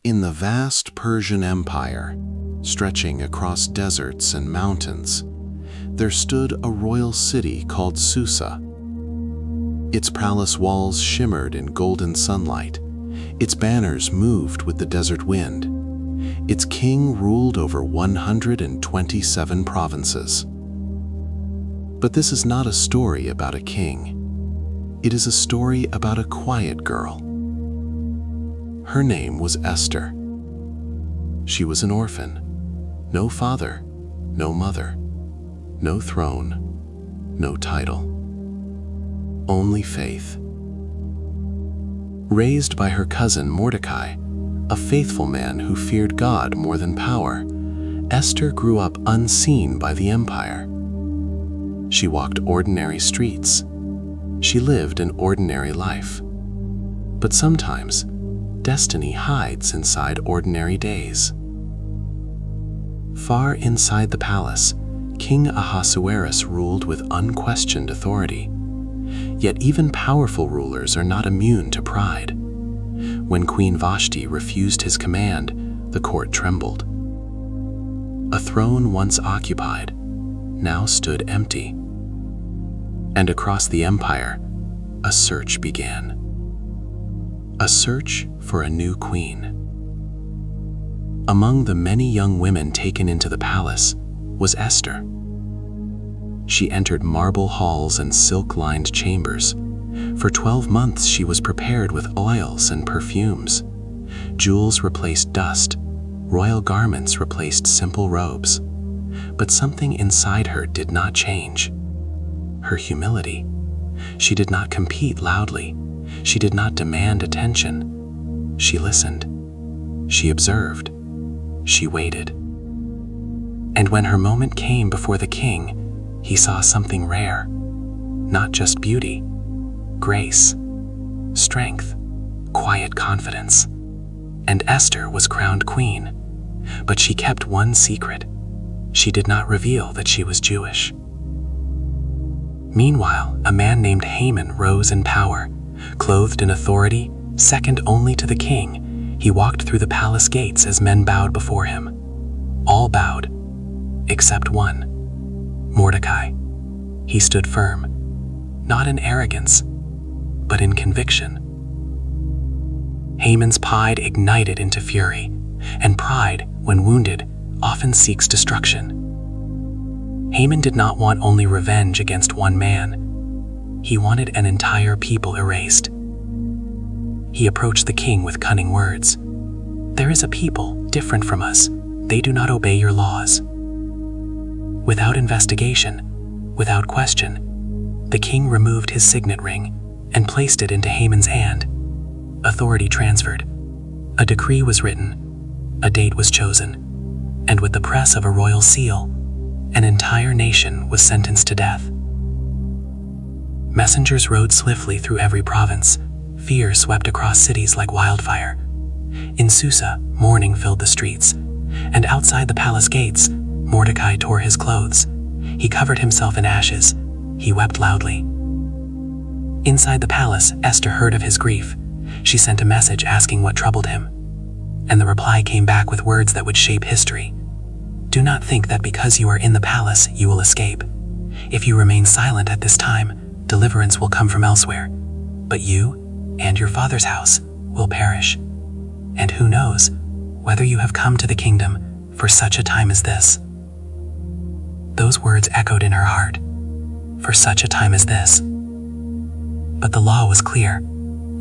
In the vast Persian Empire, stretching across deserts and mountains, there stood a royal city called Susa. Its palace walls shimmered in golden sunlight. Its banners moved with the desert wind. Its king ruled over 127 provinces. But this is not a story about a king. It is a story about a quiet girl. Her name was Esther. She was an orphan. No father, no mother, no throne, no title. Only faith. Raised by her cousin Mordecai, a faithful man who feared God more than power, Esther grew up unseen by the empire. She walked ordinary streets. She lived an ordinary life. But sometimes, destiny hides inside ordinary days. Far inside the palace, King Ahasuerus ruled with unquestioned authority. Yet even powerful rulers are not immune to pride. When Queen Vashti refused his command, the court trembled. A throne once occupied now stood empty. And across the empire, a search began. A search for a new queen. Among the many young women taken into the palace was Esther. She entered marble halls and silk-lined chambers. For 12 months she was prepared with oils and perfumes. Jewels replaced dust. Royal garments replaced simple robes. But something inside her did not change. Her humility. She did not compete loudly. She did not demand attention. She listened. She observed. She waited. And when her moment came before the king, he saw something rare. Not just beauty, grace, strength, quiet confidence. And Esther was crowned queen. But she kept one secret. She did not reveal that she was Jewish. Meanwhile, a man named Haman rose in power. Clothed in authority, second only to the king, he walked through the palace gates as men bowed before him. All bowed, except one, Mordecai. He stood firm, not in arrogance, but in conviction. Haman's pride ignited into fury, and pride, when wounded, often seeks destruction. Haman did not want only revenge against one man. He wanted an entire people erased. He approached the king with cunning words. "There is a people different from us. They do not obey your laws." Without investigation, without question, the king removed his signet ring and placed it into Haman's hand. Authority transferred. A decree was written. A date was chosen. And with the press of a royal seal, an entire nation was sentenced to death. Messengers rode swiftly through every province. Fear swept across cities like wildfire. In Susa, mourning filled the streets. And outside the palace gates, Mordecai tore his clothes. He covered himself in ashes. He wept loudly. Inside the palace, Esther heard of his grief. She sent a message asking what troubled him. And the reply came back with words that would shape history. "Do not think that because you are in the palace, you will escape. If you remain silent at this time, deliverance will come from elsewhere. But you and your father's house will perish. And who knows whether you have come to the kingdom for such a time as this." Those words echoed in her heart. For such a time as this. But the law was clear.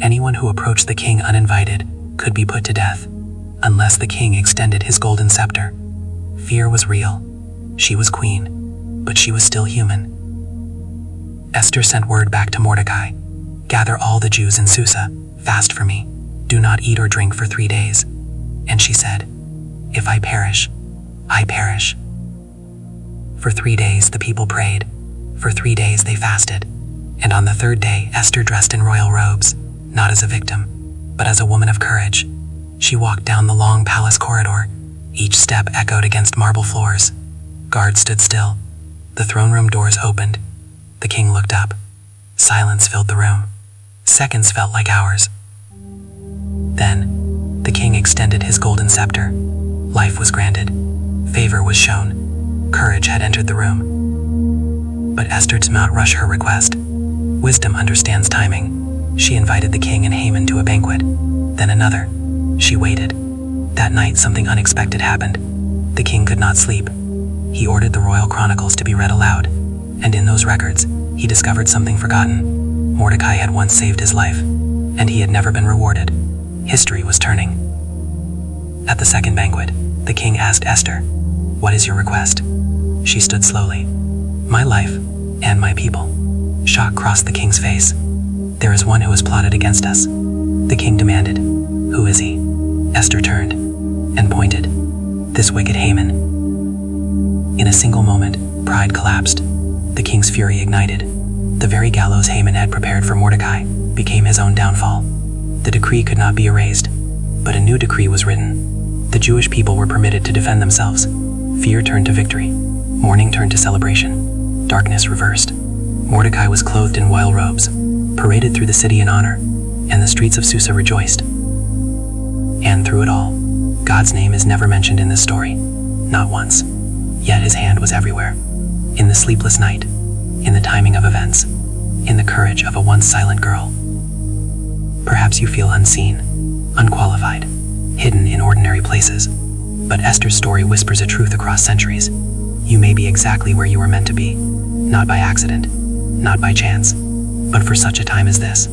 Anyone who approached the king uninvited could be put to death, unless the king extended his golden scepter. Fear was real. She was queen, but she was still human. Esther sent word back to Mordecai. "Gather all the Jews in Susa, fast for me. Do not eat or drink for 3 days." And she said, "If I perish, I perish." For 3 days the people prayed. For 3 days they fasted. And on the 3rd day, Esther dressed in royal robes, not as a victim, but as a woman of courage. She walked down the long palace corridor. Each step echoed against marble floors. Guards stood still. The throne room doors opened. The king looked up. Silence filled the room. Seconds felt like hours. Then, The king extended his golden scepter. Life was granted. Favor was shown. Courage had entered the room. But Esther did not rush her request. Wisdom understands timing. She invited the king and Haman to a banquet. Then another. She waited. That night something unexpected happened. The king could not sleep. He ordered the royal chronicles to be read aloud. And in those records, he discovered something forgotten. Mordecai had once saved his life, and he had never been rewarded. History was turning. At the second banquet, the king asked Esther, "What is your request?" She stood slowly. "My life and my people." Shock crossed the king's face. "There is one who has plotted against us," the king demanded. "Who is he?" Esther turned and pointed. "This wicked Haman." In a single moment, pride collapsed. The king's fury ignited. The very gallows Haman had prepared for Mordecai became his own downfall. The decree could not be erased, but a new decree was written. The Jewish people were permitted to defend themselves. Fear turned to victory. Mourning turned to celebration. Darkness reversed. Mordecai was clothed in royal robes, paraded through the city in honor, and the streets of Susa rejoiced. And through it all, God's name is never mentioned in this story, not once. Yet his hand was everywhere. In the sleepless night, in the timing of events, in the courage of a once silent girl. Perhaps you feel unseen, unqualified, hidden in ordinary places, but Esther's story whispers a truth across centuries. You may be exactly where you were meant to be, not by accident, not by chance, but for such a time as this.